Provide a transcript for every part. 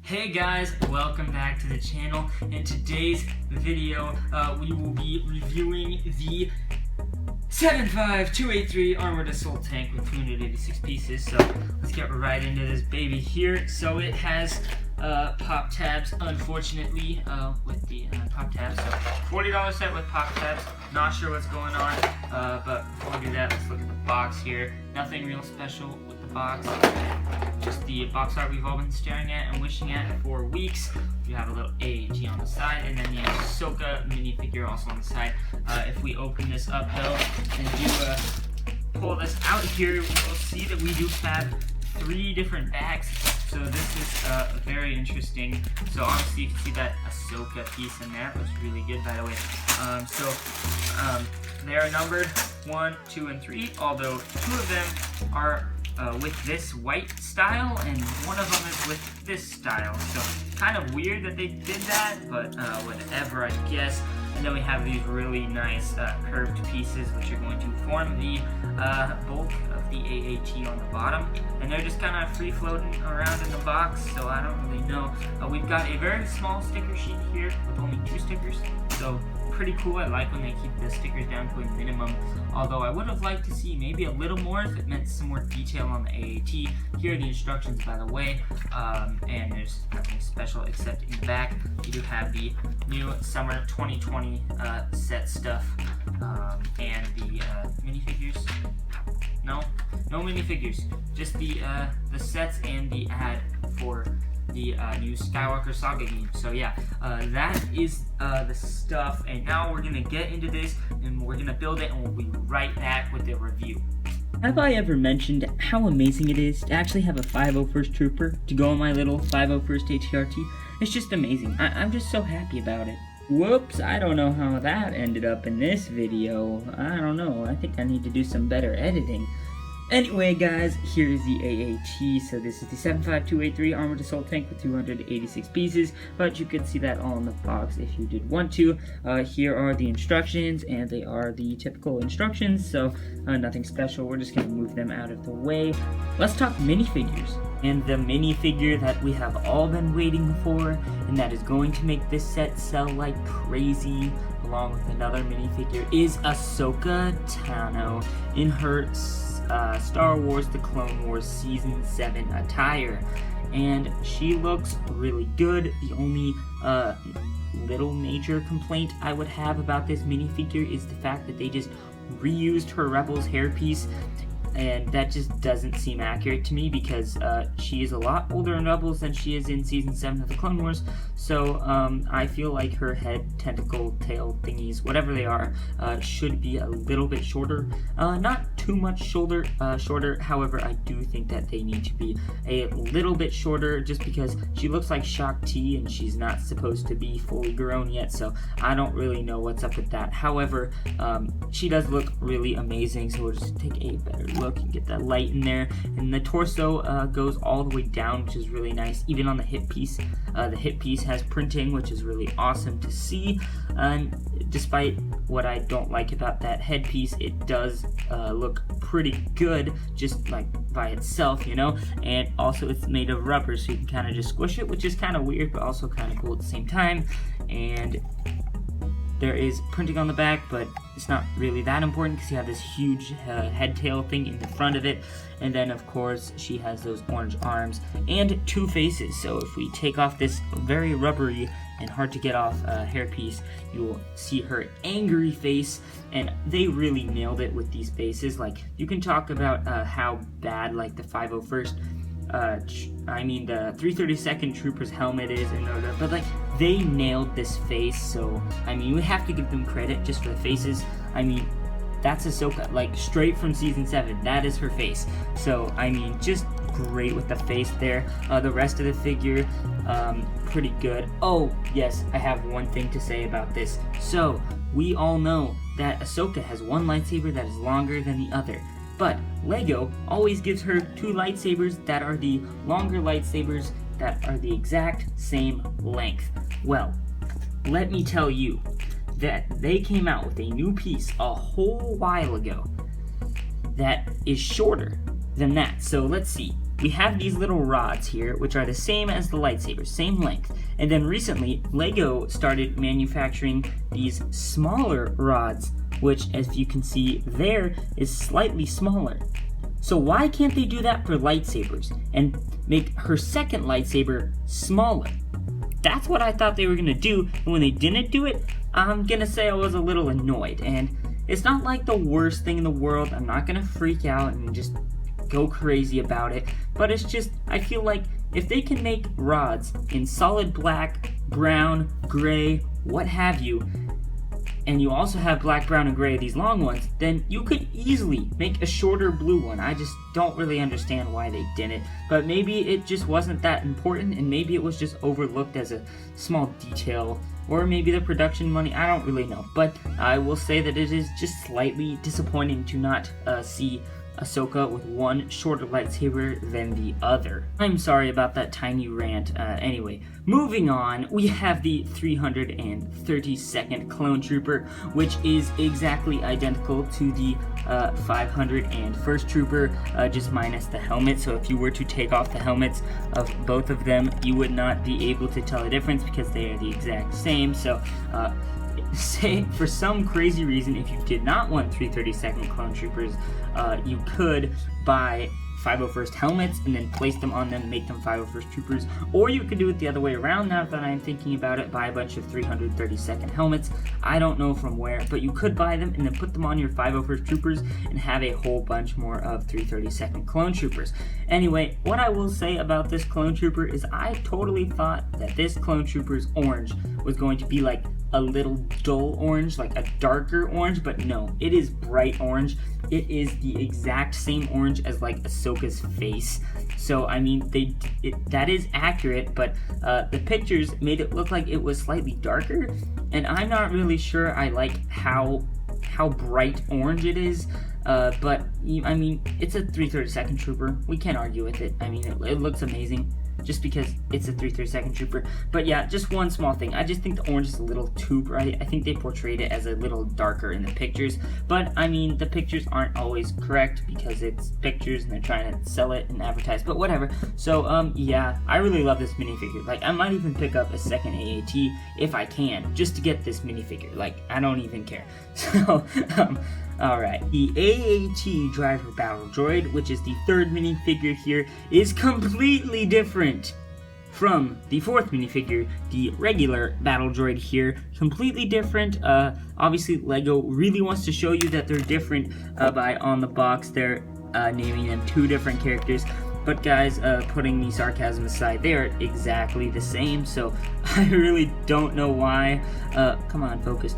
Hey guys, welcome back to the channel. In today's video, we will be reviewing the 75283 Armored Assault Tank with 286 pieces. So let's get right into this baby here. So it has pop tabs, unfortunately, with the pop tabs. So $40 set with pop tabs. Not sure what's going on, but before we do that, let's look at the box here. Nothing real special with the box. Just the box art we've all been staring at and wishing at for weeks. You have a little AAT on the side, and then the Ahsoka minifigure also on the side. If we open this up though and do pull this out here, we'll see that we do have 3 different bags. So this is very interesting. So obviously you can see that Ahsoka piece in there. It looks really good, by the way. They are numbered 1, 2, and 3, although 2 of them are with this white style, and one of them is with this style. So kind of weird that they did that, but whatever, I guess. And then we have these really nice curved pieces, which are going to form the bulk of the AAT on the bottom. And they're just kind of free floating around in the box, so I don't really know. We've got a very small sticker sheet here with only 2 stickers. So pretty cool. I like when they keep the stickers down to a minimum, although I would have liked to see maybe a little more if it meant some more detail on the AAT. Here are the instructions, by the way, and there's nothing special except in the back you do have the new summer 2020 set stuff, and the minifigures. No minifigures, just the sets and the ad for the new Skywalker Saga game. So yeah, that is the stuff, and now we're gonna get into this and we're gonna build it, and we'll be right back with the review. Have I ever mentioned how amazing it is to actually have a 501st Trooper to go on my little 501st ATRT? It's just amazing. I'm just so happy about it. Whoops, I don't know how that ended up in this video. I don't know, I think I need to do some better editing. Anyway guys, here's the AAT. So this is the 75283 Armored Assault Tank with 286 pieces, but you can see that all in the box if you did want to. Here are the instructions, and they are the typical instructions, so nothing special. We're just going to move them out of the way. Let's talk minifigures. And the minifigure that we have all been waiting for, and that is going to make this set sell like crazy, along with another minifigure, is Ahsoka Tano in her Star Wars The Clone Wars Season 7 attire. And she looks really good. The only little major complaint I would have about this minifigure is the fact that they just reused her Rebels hairpiece, and that just doesn't seem accurate to me, because she is a lot older in Rebels than she is in Season 7 of the Clone Wars. So I feel like her head, tentacle, tail thingies, whatever they are, should be a little bit shorter. Not too much shorter, however, I do think that they need to be a little bit shorter, just because she looks like Shaak Ti, and she's not supposed to be fully grown yet, so I don't really know what's up with that. However, she does look really amazing, so we'll just take a better look and get that light in there. And the torso goes all the way down, which is really nice. Even on the hip piece, the hip piece has printing, which is really awesome to see. And despite what I don't like about that headpiece, it does look pretty good just like by itself, you know. And also it's made of rubber, so you can kind of just squish it, which is kind of weird but also kind of cool at the same time. And there is printing on the back, but it's not really that important because you have this huge head tail thing in the front of it. And then of course she has those orange arms and 2 faces. So if we take off this very rubbery and hard to get off hairpiece, you will see her angry face, and they really nailed it with these faces. Like, you can talk about how bad like the 501st the 332nd Trooper's helmet is, but like, they nailed this face. So I mean, we have to give them credit just for the faces. I mean, that's Ahsoka, like straight from Season 7. That is her face. So I mean, just great with the face there. The rest of the figure, pretty good. Oh yes, I have one thing to say about this. So we all know that Ahsoka has one lightsaber that is longer than the other, but LEGO always gives her 2 lightsabers that are the longer lightsabers that are the exact same length. Well, let me tell you that they came out with a new piece a whole while ago that is shorter than that. So let's see. we have these little rods here, which are the same as the lightsabers, same length. And then recently, LEGO started manufacturing these smaller rods, which, as you can see there, is slightly smaller. So why can't they do that for lightsabers and make her second lightsaber smaller? That's what I thought they were gonna do, and when they didn't do it, I'm gonna say I was a little annoyed. And it's not like the worst thing in the world. I'm not gonna freak out and just go crazy about it, but it's just, I feel like if they can make rods in solid black, brown, gray, what have you, and you also have black, brown, and gray, these long ones, then you could easily make a shorter blue one. I just don't really understand why they didn't, but maybe it just wasn't that important, and maybe it was just overlooked as a small detail, or maybe the production money, I don't really know. But I will say that it is just slightly disappointing to not see Ahsoka with one shorter lightsaber than the other. I'm sorry about that tiny rant. Anyway, moving on, we have the 332nd Clone Trooper, which is exactly identical to the 501st Trooper, just minus the helmet. So if you were to take off the helmets of both of them, you would not be able to tell the difference because they are the exact same. So say for some crazy reason, if you did not want 332nd Clone Troopers, you could buy 501st helmets and then place them on them, make them 501st Troopers, or you could do it the other way around. Now that I'm thinking about it, buy a bunch of 332nd helmets. I don't know from where, but you could buy them and then put them on your 501st Troopers and have a whole bunch more of 332nd Clone Troopers. Anyway, what I will say about this Clone Trooper is I totally thought that this Clone Trooper's orange was going to be like a little dull orange, like a darker orange, but no, it is bright orange. It is the exact same orange as like Ahsoka's face. So I mean, that is accurate, but the pictures made it look like it was slightly darker, and I'm not really sure I like how bright orange it is. But I mean, it's a 332nd Trooper. We can't argue with it. I mean, it looks amazing just because it's a 332nd Trooper. But yeah, just one small thing. I just think the orange is a little too bright. I think they portrayed it as a little darker in the pictures. But I mean, the pictures aren't always correct because it's pictures and they're trying to sell it and advertise. But whatever. So yeah, I really love this minifigure. Like, I might even pick up a second AAT if I can, just to get this minifigure. Like, I don't even care. So alright, the AAT Driver Battle Droid, which is the third minifigure here, is completely different from the fourth minifigure, the regular Battle Droid here. Completely different. Obviously, LEGO really wants to show you that they're different by on the box. They're naming them two different characters. But guys, putting the sarcasm aside, they are exactly the same, so I really don't know why, come on, focus.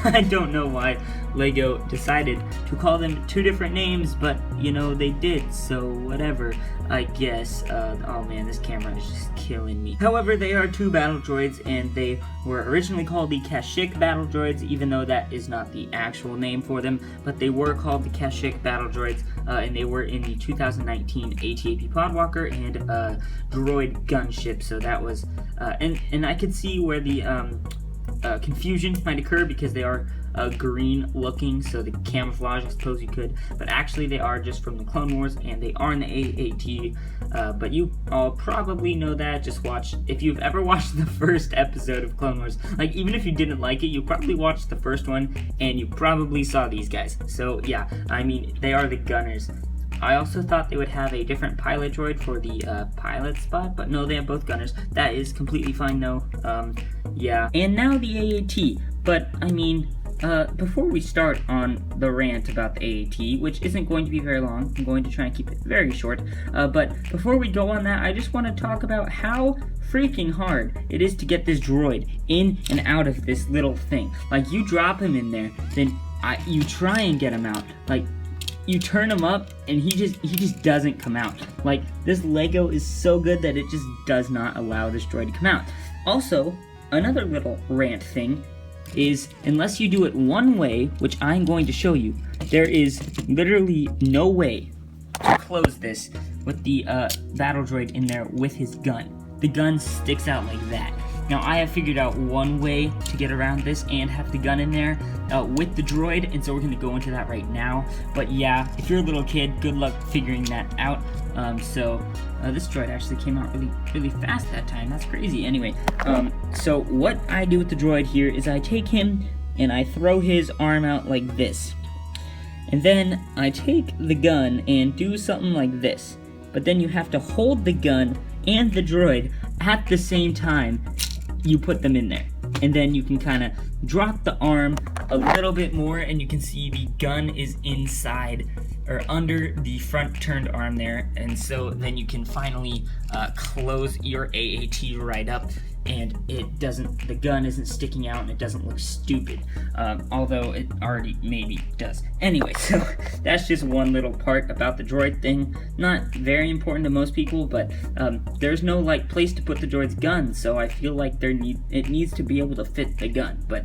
I don't know why LEGO decided to call them two different names, but, you know, they did, so whatever, I guess. Oh man, this camera is just killing me. However, they are two battle droids, and they were originally called the Kashyyyk battle droids, even though that is not the actual name for them, but they were called the Kashyyyk battle droids, and they were in the 2019 AT-AT Podwalker and droid gunship, so that was, and I could see where the confusion might occur because they are green looking, so the camouflage, I suppose you could, but actually they are just from the Clone Wars and they are in the AAT, but you all probably know that. Just watch, if you've ever watched the first episode of Clone Wars, like even if you didn't like it, you probably watched the first one and you probably saw these guys. So yeah, I mean, they are the gunners. I also thought they would have a different pilot droid for the pilot spot, but no, they have both gunners. That is completely fine though. Yeah. And now the AAT, but I mean, before we start on the rant about the AAT, which isn't going to be very long, I'm going to try and keep it very short, but before we go on that, I just want to talk about how freaking hard it is to get this droid in and out of this little thing. Like, you drop him in there, then you try and get him out. Like, you turn him up and he just doesn't come out. Like, this LEGO is so good that it just does not allow this droid to come out. Also, another little rant thing is, unless you do it one way, which I'm going to show you, there is literally no way to close this with the battle droid in there with his gun. The gun sticks out like that. Now, I have figured out one way to get around this and have the gun in there with the droid, and so we're going to go into that right now. But yeah, if you're a little kid, good luck figuring that out. So this droid actually came out really fast that time. That's crazy. Anyway, so what I do with the droid here is I take him and I throw his arm out like this. And then I take the gun and do something like this. But then you have to hold the gun and the droid at the same time you put them in there. And then you can kind of drop the arm a little bit more and you can see the gun is inside or under the front turned arm there. And so then you can finally close your AAT right up, and the gun isn't sticking out and it doesn't look stupid, although it already maybe does. Anyway, so that's just one little part about the droid thing. Not very important to most people, but there's no like place to put the droid's gun, so I feel like it needs to be able to fit the gun, but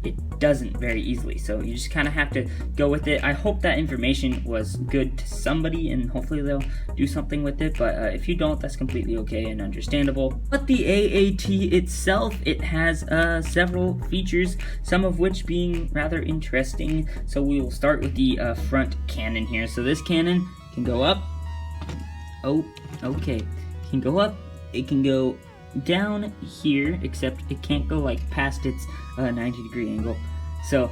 it doesn't very easily, so you just kind of have to go with it. I hope that information was good to somebody and hopefully they'll do something with it, but if you don't, that's completely okay and understandable. But the AAT itself, it has several features, some of which being rather interesting. So we will start with the front cannon here. So this cannon can go up. Oh, okay. It can go up. It can go down here, except it can't go like past its 90-degree angle. So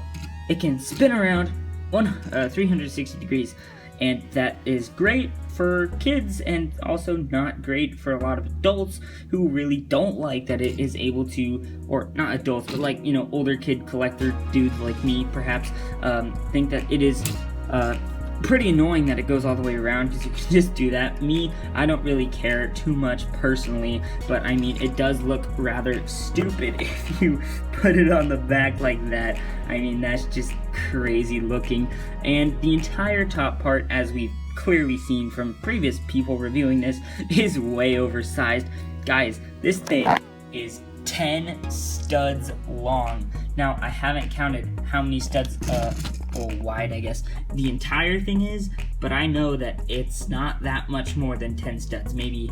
it can spin around 360 degrees, and that is great for kids and also not great for a lot of adults who really don't like that it is able to, or not adults, but like, you know, older kid collector dudes like me perhaps, think that it is pretty annoying that it goes all the way around because you can just do that. Me, I don't really care too much personally, but I mean, it does look rather stupid if you put it on the back like that. I mean, that's just crazy looking. And the entire top part, as we've clearly seen from previous people reviewing this, is way oversized. Guys, this thing is 10 studs long. Now, I haven't counted how many studs, or wide, I guess, the entire thing is, but I know that it's not that much more than 10 studs, maybe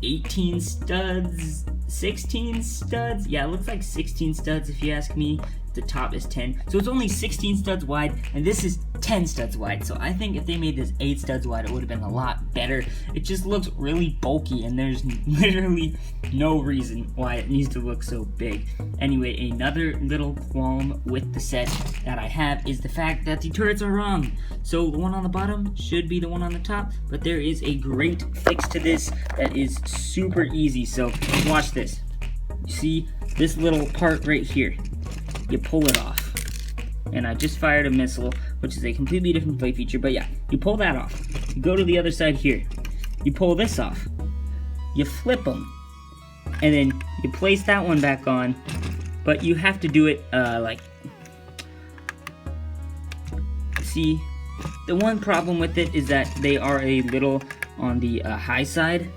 18 studs, 16 studs. Yeah, it looks like 16 studs if you ask me. The top is 10, so it's only 16 studs wide, and this is 10 studs wide. So I think if they made this 8 studs wide, it would have been a lot better. It just looks really bulky, and there's literally no reason why it needs to look so big. Anyway, another little qualm with the set that I have is the fact that the turrets are wrong. So the one on the bottom should be the one on the top, but there is a great fix to this that is super easy. So watch this. You see this little part right here? You pull it off. And I just fired a missile, which is a completely different play feature, but yeah, you pull that off. You go to the other side here. You pull this off. You flip them. And then you place that one back on, but you have to do it, like... See, the one problem with it is that they are a little on the high side.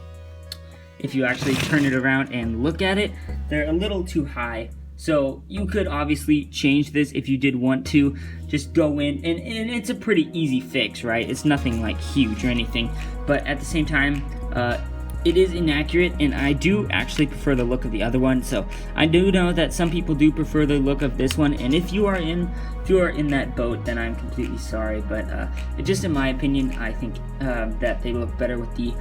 If you actually turn it around and look at it, they're a little too high. So you could obviously change this if you did want to. Just go in, and it's a pretty easy fix, right? It's nothing like huge or anything, but at the same time, it is inaccurate, and I do actually prefer the look of the other one. So I do know that some people do prefer the look of this one, and if you are in that boat, then I'm completely sorry. But just in my opinion, I think that they look better with the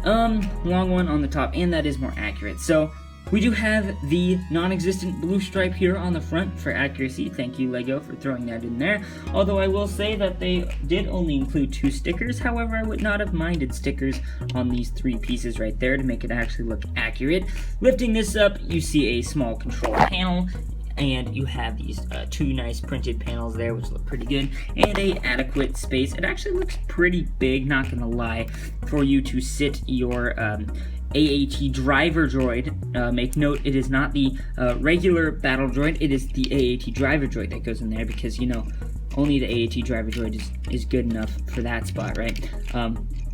long one on the top, and that is more accurate. So we do have the non-existent blue stripe here on the front for accuracy. Thank you, LEGO, for throwing that in there. Although I will say that they did only include 2 stickers. However, I would not have minded stickers on these 3 pieces right there to make it actually look accurate. Lifting this up, you see a small control panel, and you have these 2 nice printed panels there, which look pretty good, and a adequate space. It actually looks pretty big, not gonna lie, for you to sit your AAT driver droid. Make note, it is not the regular battle droid, it is the AAT driver droid that goes in there, because, you know, only the AAT driver droid is good enough for that spot, right?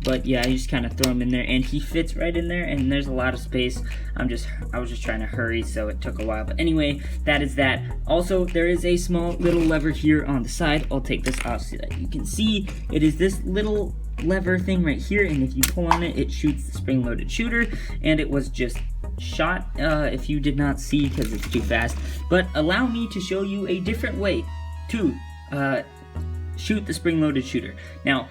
But yeah, you just kind of throw him in there, and he fits right in there, and there's a lot of space. I was just trying to hurry, so it took a while. But anyway, that is that. Also, there is a small little lever here on the side. I'll take this off so that you can see. It is this little lever thing right here, and if you pull on it, it shoots the spring-loaded shooter, and it was just shot, if you did not see because it's too fast. But allow me to show you a different way to shoot the spring-loaded shooter. Now,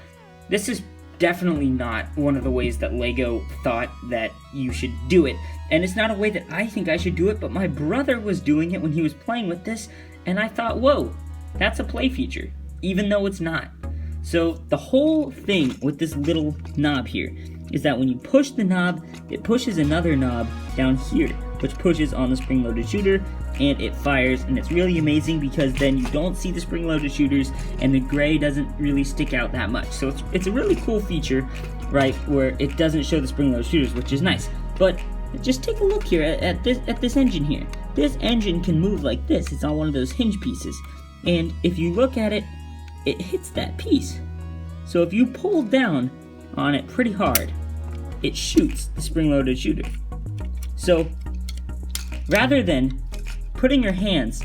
this is definitely not one of the ways that Lego thought that you should do it. And it's not a way that I think I should do it, but my brother was doing it when he was playing with this, and I thought, whoa, that's a play feature, even though it's not. So the whole thing with this little knob here is that when you push the knob, it pushes another knob down here, which pushes on the spring-loaded shooter, and it fires, and it's really amazing because then you don't see the spring-loaded shooters, and the gray doesn't really stick out that much. So it's a really cool feature, right, where it doesn't show the spring-loaded shooters, which is nice. But just take a look here at this engine here. This engine can move like this. It's on one of those hinge pieces, and if you look at it, it hits that piece. So if you pull down on it pretty hard, it shoots the spring-loaded shooter. So rather than putting your hands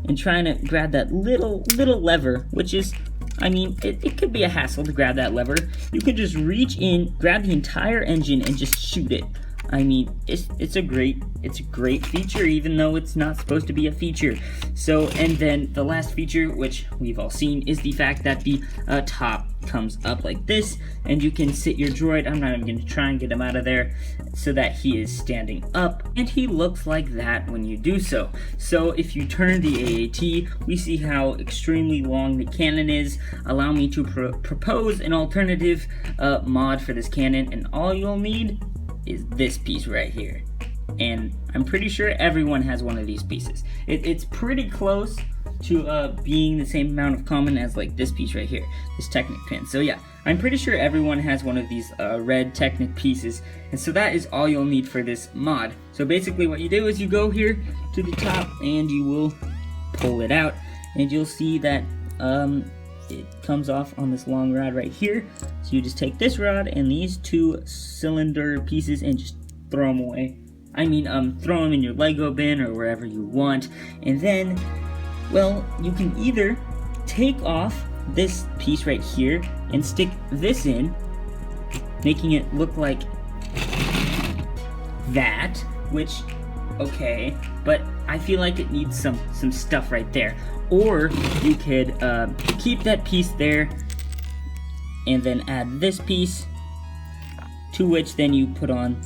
and trying to grab that little lever, which is, I mean, it could be a hassle to grab that lever, you could just reach in, grab the entire engine, and just shoot it. I mean, it's a great feature, even though it's not supposed to be a feature. So, and then the last feature, which we've all seen, is the fact that the top comes up like this, and you can sit your droid. I'm not even going to try and get him out of there, so that he is standing up, and he looks like that when you do so. So if you turn the AAT, we see how extremely long the cannon is. Allow me to propose an alternative mod for this cannon, and all you'll need is this piece right here. And I'm pretty sure everyone has one of these pieces. It's pretty close to being the same amount of common as like this piece right here, this Technic pin. So yeah, I'm pretty sure everyone has one of these red Technic pieces, and so that is all you'll need for this mod. So basically what you do is you go here to the top and you will pull it out, and you'll see that it comes off on this long rod right here. So you just take this rod and these two cylinder pieces and just throw them away. I mean, throw them in your Lego bin or wherever you want. And then, well, you can either take off this piece right here and stick this in, making it look like that, which, okay, but I feel like it needs some stuff right there. Or you could keep that piece there and then add this piece, to which then you put on,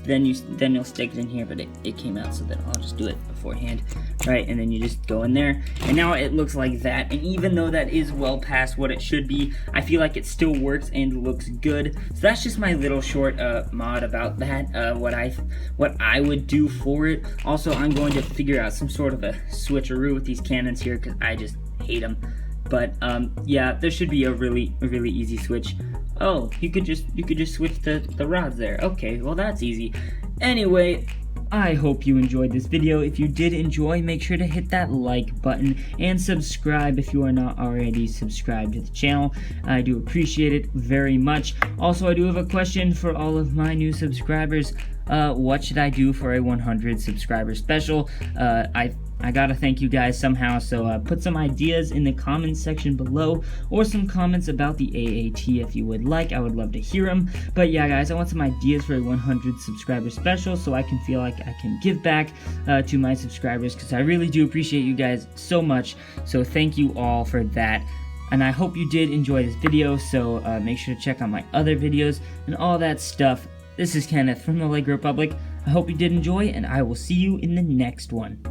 then you'll stick it in here, but it came out, so then I'll just do it beforehand, right? And then you just go in there, and now it looks like that. And even though that is well past what it should be, I feel like it still works and looks good. So that's just my little short mod about that, what I would do for it. Also, I'm going to figure out some sort of a switcheroo with these cannons here, because I just hate them. But yeah, there should be a really easy switch. Oh, you could just switch the rods there. Okay, well that's easy. Anyway, I hope you enjoyed this video. If you did enjoy, make sure to hit that like button and subscribe if you are not already subscribed to the channel. I do appreciate it very much. Also, I do have a question for all of my new subscribers. What should I do for a 100 subscriber special? I gotta thank you guys somehow, so put some ideas in the comments section below, or some comments about the AAT if you would like. I would love to hear them. But yeah, guys, I want some ideas for a 100 subscriber special, so I can feel like I can give back to my subscribers, because I really do appreciate you guys so much. So thank you all for that. And I hope you did enjoy this video, so make sure to check out my other videos and all that stuff. This is Kenneth from the Lego Republic. I hope you did enjoy, and I will see you in the next one.